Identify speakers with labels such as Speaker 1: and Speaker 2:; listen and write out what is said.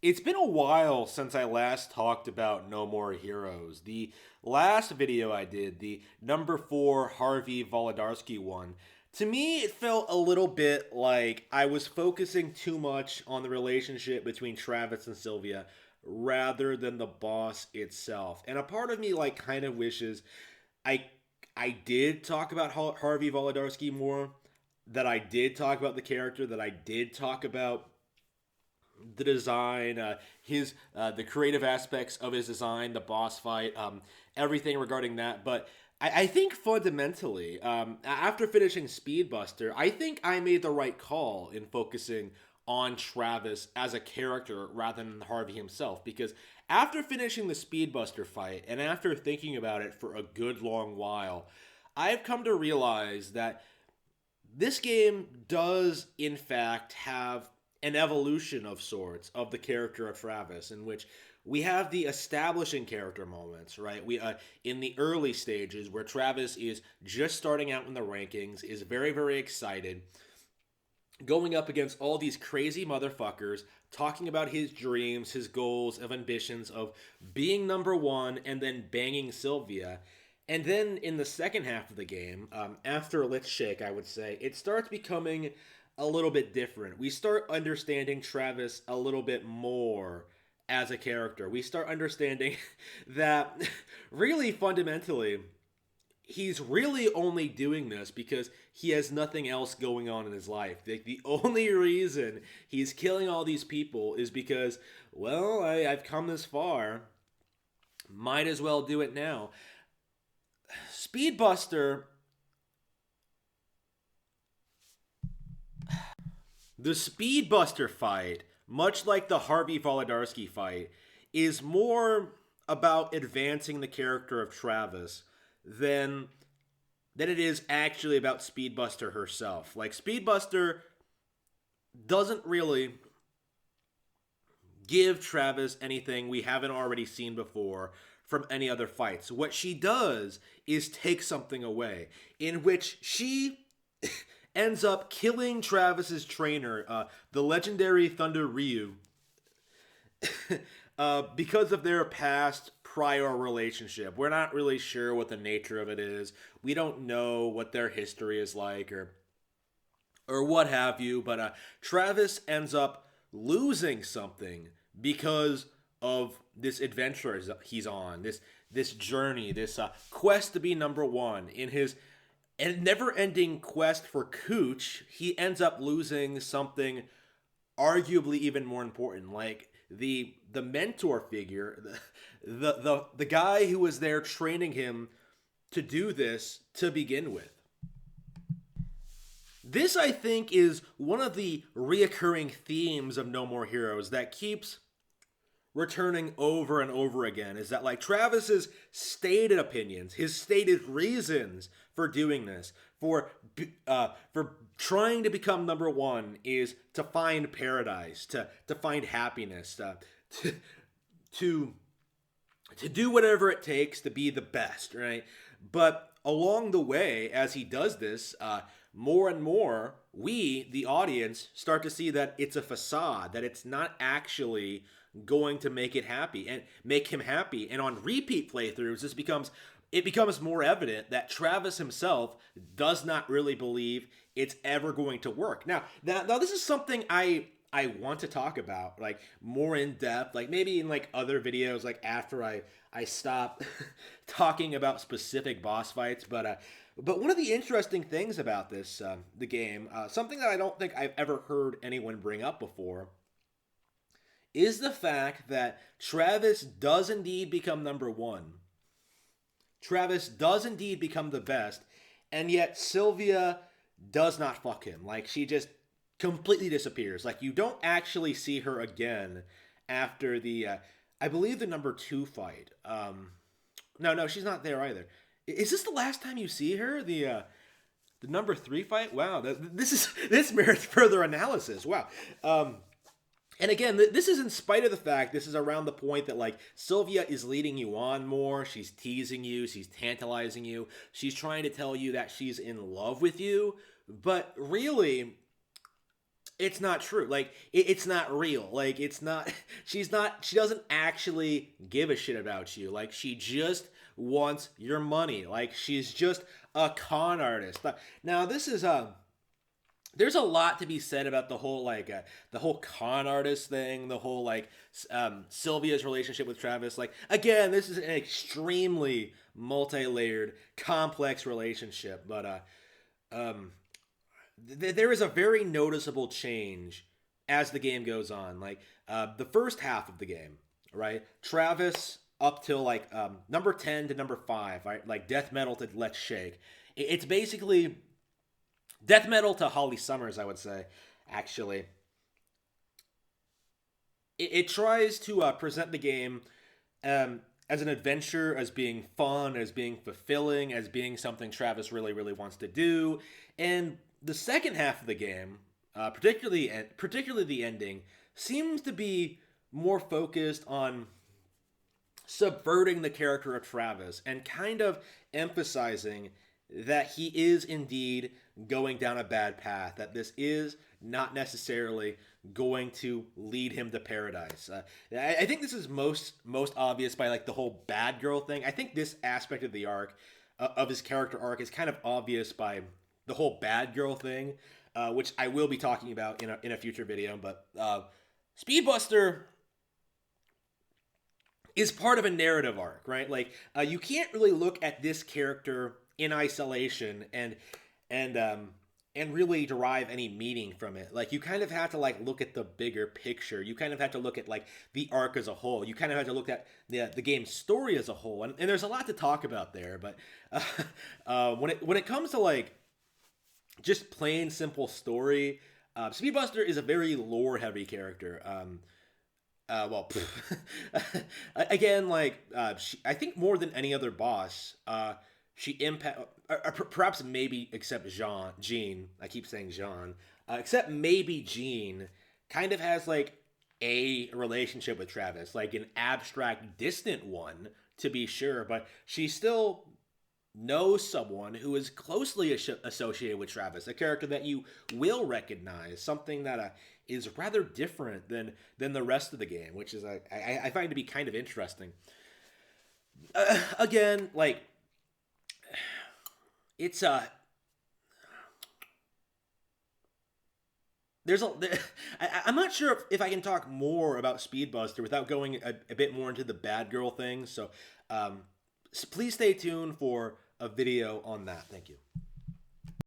Speaker 1: It's been a while since I last talked about No More Heroes. The last video I did, the number 4 Harvey Volodyarsky one, to me it felt a little bit like I was focusing too much on the relationship between Travis and Sylvia rather than the boss itself. And a part of me kind of wishes I I did talk about Harvey Volodyarsky more, that I did talk about the character, that I did talk about the design, his the creative aspects of his design, the boss fight, everything regarding that. But I think fundamentally, after finishing Speedbuster, I think I made the right call in focusing on Travis as a character rather than Harvey himself. Because after finishing the Speedbuster fight and after thinking about it for a good long while, I've come to realize that this game does in fact have an evolution of sorts of the character of Travis, in which we have the establishing character moments, right? We in the early stages where Travis is just starting out in the rankings, is very excited, going up against all these crazy motherfuckers, talking about his dreams, his goals, of ambitions of being number one and then banging Sylvia. And then in the second half of the game, after Let's Shake, I would say, it starts becoming a little bit different. We start understanding Travis a little bit more as a character. We start understanding that really fundamentally, he's really only doing this because he has nothing else going on in his life. The only reason he's killing all these people is because, well, I've come this far. Might as well do it now. Speedbuster, the Speedbuster fight, much like the Harvey Volodyarsky fight, is more about advancing the character of Travis than than it is actually about Speedbuster herself. Like Speedbuster doesn't really give Travis anything we haven't already seen before from any other fights. What she does is take something away, in which she ends up killing Travis's trainer, the legendary Thunder Ryu, because of their past prior relationship. We're not really sure what the nature of it is. We don't know what their history is like, or what have you. But Travis ends up losing something because of this adventure he's on, this journey, this quest to be number one in his and never-ending quest for Cooch. He ends up losing something arguably even more important, like the mentor figure, the guy who was there training him to do this to begin with. This, I think, is one of the reoccurring themes of No More Heroes that keeps returning over and over again, is that like Travis's stated opinions, his stated reasons for doing this, for trying to become number one, is to find paradise, to find happiness, to to to do whatever it takes to be the best, right? But along the way, as he does this, more and more, we, the audience, start to see that it's a facade, that it's not actually going to make it happy and make him happy. And on repeat playthroughs, it becomes more evident that Travis himself does not really believe it's ever going to work. Now this is something I want to talk about, like more in depth, like maybe in like other videos, like after I stop talking about specific boss fights. But one of the interesting things about this the game, something that I don't think I've ever heard anyone bring up before, is the fact that Travis does indeed become number one. Travis does indeed become the best, and yet Sylvia does not fuck him. Like, she just completely disappears. Like, you don't actually see her again after I believe the number two fight. No, she's not there either. Is this the last time you see her? The number three fight? Wow, this merits further analysis. Wow. And again, this is in spite of the fact this is around the point that like Sylvia is leading you on more. She's teasing you. She's tantalizing you. She's trying to tell you that she's in love with you. But really, it's not true. Like it's not real. Like it's not. She's not. She doesn't actually give a shit about you. Like she just wants your money. Like she's just a con artist. Now this is there's a lot to be said about the whole con artist thing, the whole Sylvia's relationship with Travis. Like again, this is an extremely multi-layered, complex relationship, but there is a very noticeable change as the game goes on. Like the first half of the game, right? Travis up till number 10 to number 5, right? Like death metal to Let's Shake. It's basically death metal to Holly Summers, I would say. Actually, it tries to present the game as an adventure, as being fun, as being fulfilling, as being something Travis really, really wants to do. And the second half of the game, particularly the ending, seems to be more focused on subverting the character of Travis and kind of emphasizing that he is indeed going down a bad path, that this is not necessarily going to lead him to paradise. I think this is most obvious by the whole bad girl thing. I think this aspect of the arc, of his character arc, is kind of obvious by the whole bad girl thing, which I will be talking about in a future video. But Speedbuster is part of a narrative arc, right? Like you can't really look at this character in isolation and really derive any meaning from it. Like you kind of have to look at the bigger picture. You kind of have to look at the arc as a whole. You kind of have to look at the game's story as a whole. And there's a lot to talk about there. But when it comes to just plain simple story, Speedbuster is a very lore heavy character. Again, I think more than any other boss, she perhaps maybe except Jean. I keep saying Jean. Except maybe Jean kind of has a relationship with Travis, like an abstract, distant one to be sure, but she still knows someone who is closely associated with Travis, a character that you will recognize, something that is rather different than the rest of the game, which is I find to be kind of interesting. Again, it's I'm not sure if I can talk more about Speedbuster without going a bit more into the bad girl thing. So please stay tuned for a video on that. Thank you.